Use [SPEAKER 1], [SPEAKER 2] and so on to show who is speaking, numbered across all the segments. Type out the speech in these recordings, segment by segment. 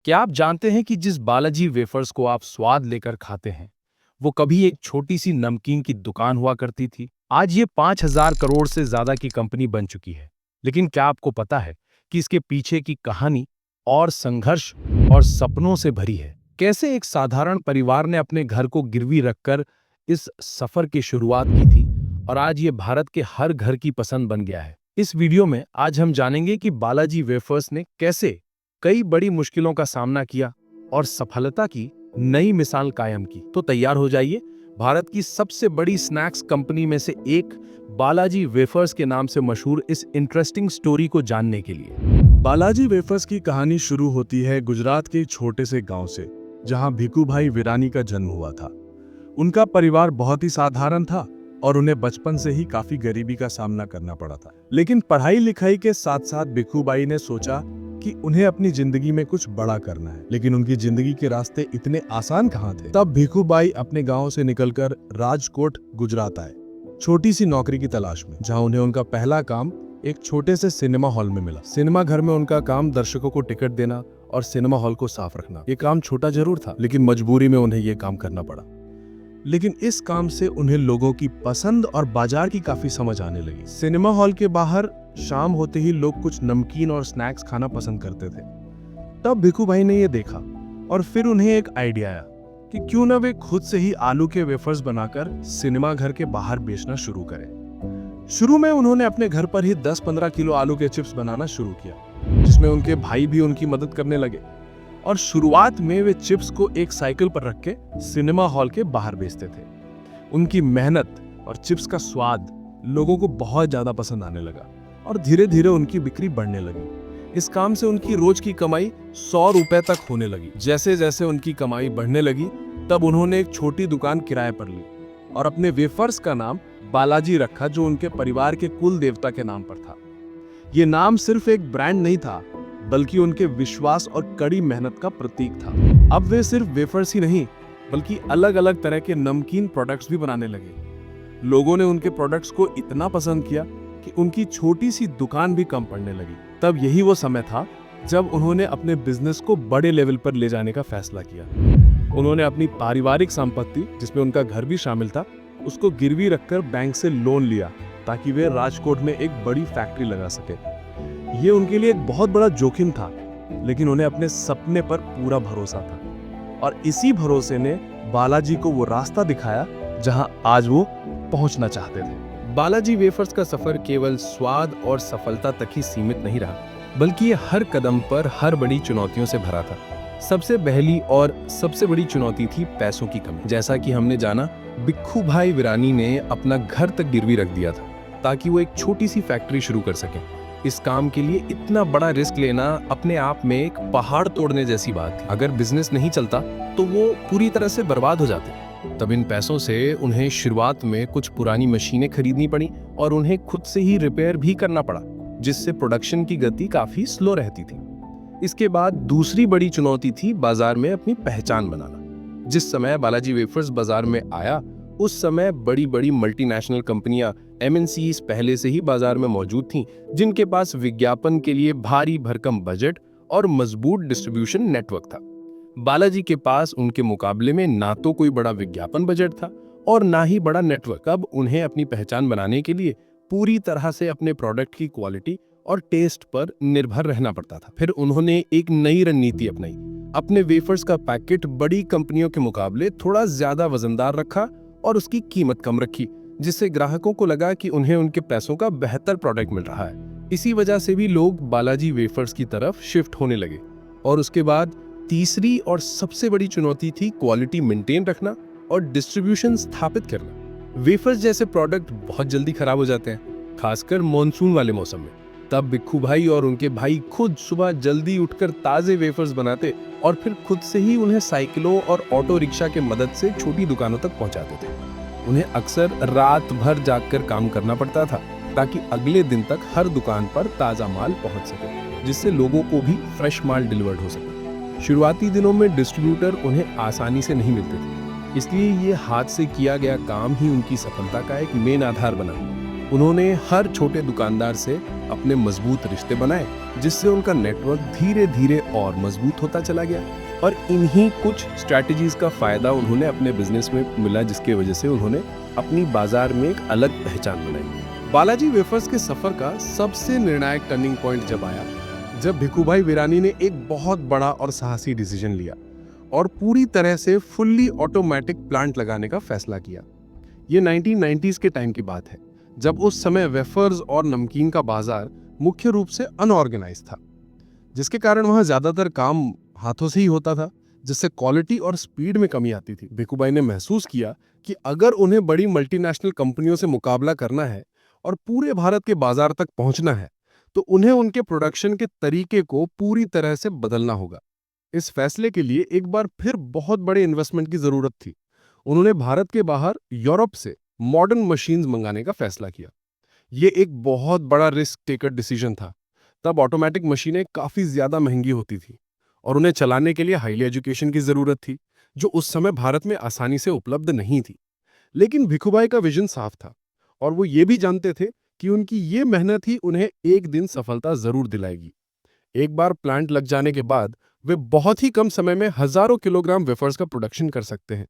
[SPEAKER 1] क्या आप जानते हैं कि जिस बालाजी वेफर्स को आप स्वाद लेकर खाते हैं, वो कभी एक छोटी सी नमकीन की दुकान हुआ करती थी। आज ये 5,000 करोड़ से ज्यादा की कंपनी बन चुकी है। लेकिन क्या आपको पता है कि इसके पीछे की कहानी और संघर्ष और सपनों से भरी है? कैसे एक साधारण परिवार ने अपने घर को गिरवी रखकर इस सफर की शुरुआत की थी और आज ये भारत के हर घर की पसंद बन गया है। इस वीडियो में आज हम जानेंगे कि बालाजी वेफर्स ने कैसे कई बड़ी मुश्किलों का सामना किया और सफलता की नई मिसाल कायम की। तो तैयार हो जाइए भारत की सबसे बड़ी स्नैक्स कंपनी में से एक बालाजी वेफर्स के नाम से मशहूर इस इंटरेस्टिंग स्टोरी को जानने के लिए।
[SPEAKER 2] बालाजी वेफर्स की कहानी शुरू होती है गुजरात के एक छोटे से गांव से, जहां भिखूभाई विरानी का जन्म हुआ था। उनका परिवार बहुत ही साधारण था और उन्हें बचपन से ही काफी गरीबी का सामना करना पड़ा था। लेकिन पढ़ाई लिखाई के साथ साथ भिखूभाई ने सोचा कि उन्हें अपनी जिंदगी में कुछ बड़ा करना है। लेकिन उनकी जिंदगी के रास्ते इतने आसान कहाँ थे। तब भिखूभाई अपने गांव से निकलकर राजकोट गुजरात आए, छोटी सी नौकरी की तलाश में, जहां उन्हें उनका पहला काम एक छोटे से सिनेमा हॉल में मिला। सिनेमा घर में उनका काम दर्शकों को टिकट देना और सिनेमा हॉल को साफ रखना। ये काम छोटा जरूर था, लेकिन मजबूरी में उन्हें ये काम करना पड़ा। लेकिन इस काम से उन्हें लोगों की पसंद और बाजार की काफी समझ आने लगी। सिनेमा हॉल के बाहर शाम होते ही लोग कुछ नमकीन और स्नैक्स खाना पसंद करते थे। तब भिखूभाई ने ये देखा और फिर उन्हें एक आइडिया आया कि क्यों ना वे खुद से ही आलू के वेफर्स बनाकर सिनेमा घर के बाहर बेचना शुरू करें। शुरू में उन्होंने अपने घर पर ही 10-15 किलो आलू के चिप्स बनाना शुरू किया, जिसमें उनके भाई भी उनकी मदद करने लगे। और शुरुआत में वे चिप्स को एक साइकिल पर रख के सिनेमा हॉल के बाहर बेचते थे। उनकी मेहनत और चिप्स का स्वाद लोगों को बहुत ज्यादा पसंद आने लगा और धीरे धीरे उनकी बिक्री बढ़ने लगी। इस काम से उनकी रोज की कमाई 100 रुपए तक होने लगी। जैसे जैसे उनकी कमाई बढ़ने लगी, तब उन्होंने एक छोटी दुकान किराए पर ली और अपने वेफर्स का नाम बालाजी रखा, जो उनके परिवार के कुल देवता के नाम पर था। ये नाम सिर्फ एक ब्रांड नहीं था, बल्कि उनके विश्वास और कड़ी मेहनत का प्रतीक था। अब वे सिर्फ वेफर्स ही नहीं, बल्कि अलग अलग तरह के नमकीन प्रोडक्ट्स भी बनाने लगे। लोगों ने उनके प्रोडक्ट्स को इतना पसंद किया कि उनकी छोटी सी दुकान भी कम पड़ने लगी। तब यही वो समय था जब उन्होंने अपने बिजनेस को बड़े लेवल पर ले जाने का फैसला किया। उन्होंने अपनी पारिवारिक संपत्ति, जिसमें उनका घर भी शामिल था, उसको गिरवी रखकर बैंक से लोन लिया ताकि वे राजकोट में एक बड़ी फैक्ट्री लगा सके। ये उनके लिए एक बहुत बड़ा जोखिम था, लेकिन उन्हें अपने सपने पर पूरा भरोसा था और इसी भरोसे ने बालाजी को वो रास्ता दिखाया जहां आज वो पहुंचना चाहते थे।
[SPEAKER 1] बालाजी वेफर्स का सफर केवल स्वाद और सफलता तक ही सीमित नहीं रहा, बल्कि ये हर कदम पर हर बड़ी चुनौतियों से भरा था। सबसे पहली और सबसे बड़ी चुनौती थी पैसों की कमी। जैसा कि हमने जाना, भिखूभाई विरानी ने अपना घर तक गिरवी रख दिया था ताकि वो एक छोटी सी फैक्ट्री शुरू कर सके। इस काम के लिए इतना बड़ा रिस्क लेना अपने आप में एक पहाड़ तोड़ने जैसी बात थी। अगर बिजनेस नहीं चलता तो वो पूरी तरह से बर्बाद हो जाते। तब इन पैसों से उन्हें शुरुआत में कुछ पुरानी मशीनें खरीदनी पड़ी और उन्हें खुद से ही रिपेयर भी करना पड़ा, जिससे प्रोडक्शन की गति काफी स्लो रहती थी। इसके बाद दूसरी बड़ी चुनौती थी बाजार में अपनी पहचान बनाना। जिस समय बालाजी वेफर्स बाजार में आया, उस समय बड़ी बड़ी मल्टीनेशनल कंपनियां MNCs पहले से ही बाजार में मौजूद थीं, जिनके पास विज्ञापन के लिए भारी भरकम बजट और मजबूत डिस्ट्रीब्यूशन नेटवर्क था। बालाजी के पास उनके मुकाबले में ना तो कोई बड़ा विज्ञापन बजट था और ना ही बड़ा नेटवर्क। अब उन्हें अपनी पहचान बनाने के लिए पूरी तरह से अपने प्रोडक्ट की क्वालिटी और टेस्ट पर निर्भर रहना पड़ता था। फिर उन्होंने एक नई रणनीति अपनाई। अपने वेफर्स का पैकेट बड़ी कंपनियों के मुकाबले थोड़ा ज्यादा वजनदार रखा और उसकी कीमत कम रखी, जिससे ग्राहकों को लगा कि उन्हें उनके पैसों का बेहतर प्रोडक्ट मिल रहा है। इसी वजह से भी लोग बालाजी वेफर्स की तरफ शिफ्ट होने लगे। और उसके बाद तीसरी और सबसे बड़ी चुनौती थी क्वालिटी मेंटेन रखना और डिस्ट्रीब्यूशन स्थापित करना। वेफर्स जैसे प्रोडक्ट बहुत जल्दी खराब हो जाते हैं, खासकर मॉनसून वाले मौसम में। तब भिखूभाई और उनके भाई खुद सुबह जल्दी उठकर ताजे वेफर्स बनाते और फिर खुद से ही उन्हें साइकिलों और ऑटो रिक्शा के मदद से छोटी दुकानों तक पहुंचाते थे। उन्हें अक्सर रात भर जागकर काम करना पड़ता था ताकि अगले दिन तक हर दुकान पर ताजा माल पहुंच सके, जिससे लोगों को भी फ्रेश माल डिलीवर्ड हो सके। शुरुआती दिनों में डिस्ट्रीब्यूटर उन्हें आसानी से नहीं मिलते थे, इसलिए ये हाथ से किया गया काम ही उनकी सफलता का एक मेन आधार बना। उन्होंने हर छोटे दुकानदार से अपने मजबूत रिश्ते बनाए, जिससे उनका नेटवर्क धीरे धीरे और मजबूत होता चला गया। और इन्हीं कुछ स्ट्रैटेजीज का फायदा उन्होंने अपने बिजनेस में मिला, जिसके वजह से उन्होंने अपनी बाजार में एक अलग पहचान बनाई। बालाजी वेफर्स के सफर का सबसे निर्णायक टर्निंग पॉइंट जब आया, जब भिखूभाई विरानी ने एक बहुत बड़ा और साहसी डिसीजन लिया और पूरी तरह से फुल्ली ऑटोमेटिक प्लांट लगाने का फैसला किया। ये 1990s के टाइम की बात है, जब उस समय वेफर्स और नमकीन का बाजार मुख्य रूप से अनऑर्गेनाइज था, जिसके कारण वहां ज्यादातर काम हाथों से ही होता था, जिससे क्वालिटी और स्पीड में कमी आती थी। भिखूभाई ने महसूस किया कि अगर उन्हें बड़ी मल्टीनेशनल कंपनियों से मुकाबला करना है और पूरे भारत के बाजार तक पहुंचना है, तो उन्हें उनके प्रोडक्शन के तरीके को पूरी तरह से बदलना होगा। इस फैसले के लिए एक बार फिर बहुत बड़े इन्वेस्टमेंट की जरूरत थी। उन्होंने भारत के बाहर यूरोप से मॉडर्न मशीन्स मंगाने का फैसला किया। ये एक बहुत बड़ा रिस्क टेकर डिसीजन था। तब ऑटोमेटिक मशीनें काफी ज्यादा महंगी होती थी और उन्हें चलाने के लिए हाईली एजुकेशन की जरूरत थी, जो उस समय भारत में आसानी से उपलब्ध नहीं थी। लेकिन भिखूभाई का विजन साफ था और वो ये भी जानते थे कि उनकी ये मेहनत ही उन्हें एक दिन सफलता जरूर दिलाएगी। एक बार प्लांट लग जाने के बाद वे बहुत ही कम समय में हजारों किलोग्राम वेफर्स का प्रोडक्शन कर सकते हैं,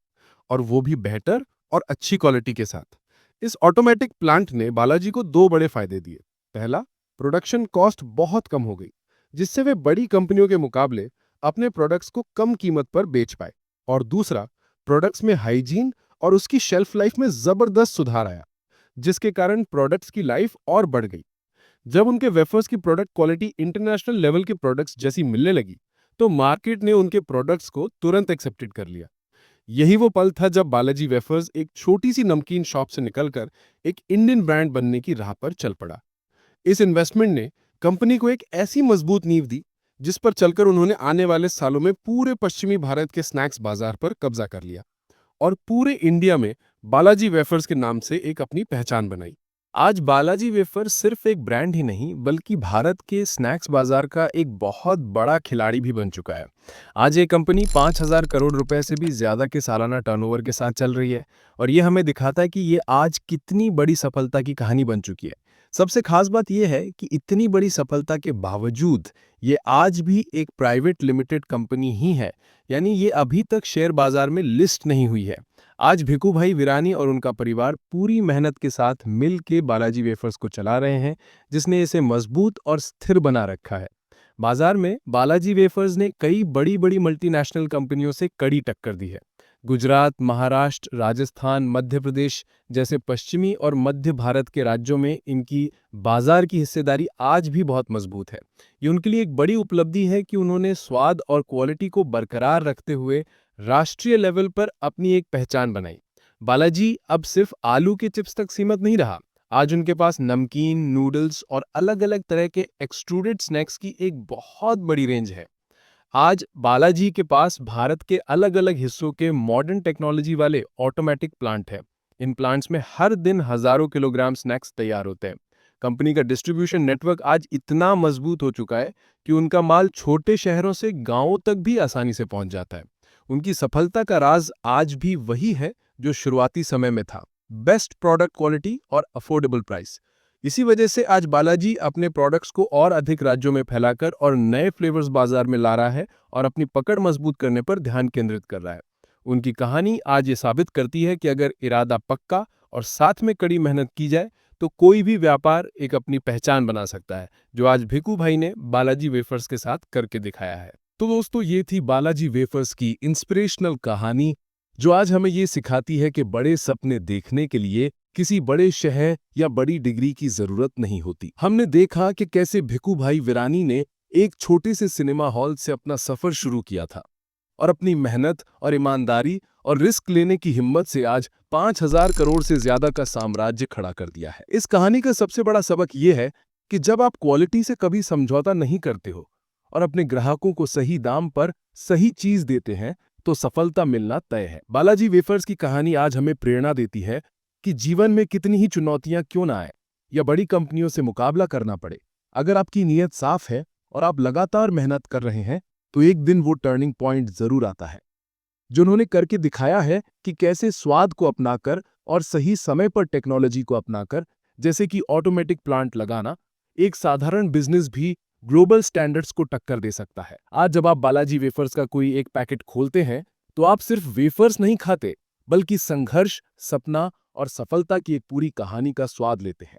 [SPEAKER 1] और वो भी बेहतर और अच्छी क्वालिटी के साथ। इस ऑटोमेटिक प्लांट ने बालाजी को दो बड़े फायदे दिए। पहला, प्रोडक्शन कॉस्ट बहुत कम हो गई, जिससे वे बड़ी कंपनियों के मुकाबले अपने प्रोडक्ट्स को कम कीमत पर बेच पाए। और दूसरा, प्रोडक्ट्स में हाइजीन और उसकी शेल्फ लाइफ में जबरदस्त सुधार आया, जिसके कारण प्रोडक्ट्स की लाइफ और बढ़ गई। जब उनके वेफर्स की प्रोडक्ट क्वालिटी इंटरनेशनल लेवल के प्रोडक्ट्स जैसी मिलने लगी, तो मार्केट ने उनके प्रोडक्ट्स को तुरंत एक्सेप्टेड कर लिया। यही वो पल था जब बालाजी वेफर्स एक छोटी सी नमकीन शॉप से निकलकर एक इंडियन ब्रांड बनने की राह पर चल पड़ा। इस इन्वेस्टमेंट ने कंपनी को एक ऐसी मजबूत नींव दी, जिस पर चलकर उन्होंने आने वाले सालों में पूरे पश्चिमी भारत के स्नैक्स बाजार पर कब्जा कर लिया और पूरे इंडिया में बालाजी वेफर्स के नाम से एक अपनी पहचान बनाई। आज बालाजी वेफर्स सिर्फ एक ब्रांड ही नहीं, बल्कि भारत के स्नैक्स बाजार का एक बहुत बड़ा खिलाड़ी भी बन चुका है। आज ये कंपनी 5,000 करोड़ रुपए से भी ज्यादा के सालाना टर्नओवर के साथ चल रही है, और ये हमें दिखाता है कि ये आज कितनी बड़ी सफलता की कहानी बन चुकी है। सबसे खास बात यह है कि इतनी बड़ी सफलता के बावजूद ये आज भी एक प्राइवेट लिमिटेड कंपनी ही है, यानी ये अभी तक शेयर बाजार में लिस्ट नहीं हुई है। आज भिखूभाई विरानी और उनका परिवार पूरी मेहनत के साथ मिल के बालाजी वेफर्स को चला रहे हैं, जिसने इसे मजबूत और स्थिर बना रखा है। बाजार में बालाजी वेफर्स ने कई बड़ी बड़ी मल्टीनेशनल कंपनियों से कड़ी टक्कर दी है। गुजरात, महाराष्ट्र, राजस्थान, मध्य प्रदेश जैसे पश्चिमी और मध्य भारत के राज्यों में इनकी बाजार की हिस्सेदारी आज भी बहुत मजबूत है। ये उनके लिए एक बड़ी उपलब्धि है कि उन्होंने स्वाद और क्वालिटी को बरकरार रखते हुए राष्ट्रीय लेवल पर अपनी एक पहचान बनाई। बालाजी अब सिर्फ आलू के चिप्स तक सीमित नहीं रहा। आज उनके पास नमकीन, नूडल्स और अलग अलग तरह के एक्सट्रूडेड स्नैक्स की एक बहुत बड़ी रेंज है। आज बालाजी के पास भारत के अलग अलग हिस्सों के मॉडर्न टेक्नोलॉजी वाले ऑटोमेटिक प्लांट हैं। इन प्लांट्स में हर दिन हजारों किलोग्राम स्नैक्स तैयार होते हैं। कंपनी का डिस्ट्रीब्यूशन नेटवर्क आज इतना मजबूत हो चुका है कि उनका माल छोटे शहरों से गांवों तक भी आसानी से पहुंच जाता है। उनकी सफलता का राज आज भी वही है जो शुरुआती समय में था: बेस्ट प्रोडक्ट क्वालिटी और अफोर्डेबल प्राइस। इसी वजह से आज बालाजी अपने प्रोडक्ट्स को और अधिक राज्यों में फैलाकर और नए फ्लेवर्स बाजार में ला रहा है और अपनी पकड़ मजबूत करने पर ध्यान केंद्रित कर रहा है। उनकी कहानी आज ये साबित करती है कि अगर इरादा पक्का और साथ में कड़ी मेहनत की जाए, तो कोई भी व्यापार एक अपनी पहचान बना सकता है, जो आज भिखू भाई ने बालाजी वेफर्स के साथ करके दिखाया है। तो दोस्तों, ये थी बालाजी वेफर्स की इंस्पिरेशनल कहानी, जो आज हमें ये सिखाती है कि बड़े सपने देखने के लिए किसी बड़े शहर या बड़ी डिग्री की जरूरत नहीं होती। हमने देखा कि कैसे भिखू भाई विरानी ने एक छोटे से सिनेमा हॉल से अपना सफर शुरू किया था और अपनी मेहनत और ईमानदारी और रिस्क लेने की हिम्मत से आज 5,000 करोड़ से ज्यादा का साम्राज्य खड़ा कर दिया है। इस कहानी का सबसे बड़ा सबक यह है कि जब आप क्वालिटी से कभी समझौता नहीं करते हो और अपने ग्राहकों को सही दाम पर सही चीज देते हैं, तो सफलता मिलना तय है। बालाजी वेफर्स की कहानी आज हमें प्रेरणा देती है कि जीवन में कितनी ही चुनौतियां क्यों ना आए या बड़ी कंपनियों से मुकाबला करना पड़े, अगर आपकी नीयत साफ है और आप लगातार मेहनत कर रहे हैं, तो एक दिन वो टर्निंग पॉइंट जरूर आता है। जो उन्होंने करके दिखाया है कि कैसे स्वाद को अपनाकर और सही समय पर टेक्नोलॉजी को अपनाकर
[SPEAKER 3] जैसे कि ऑटोमेटिक प्लांट लगाना, एक साधारण बिजनेस भी ग्लोबल स्टैंडर्ड्स को टक्कर दे सकता है। आज जब आप बालाजी वेफर्स का कोई एक पैकेट खोलते हैं, तो आप सिर्फ वेफर्स नहीं खाते, बल्कि संघर्ष, सपना और सफलता की एक पूरी कहानी का स्वाद लेते हैं।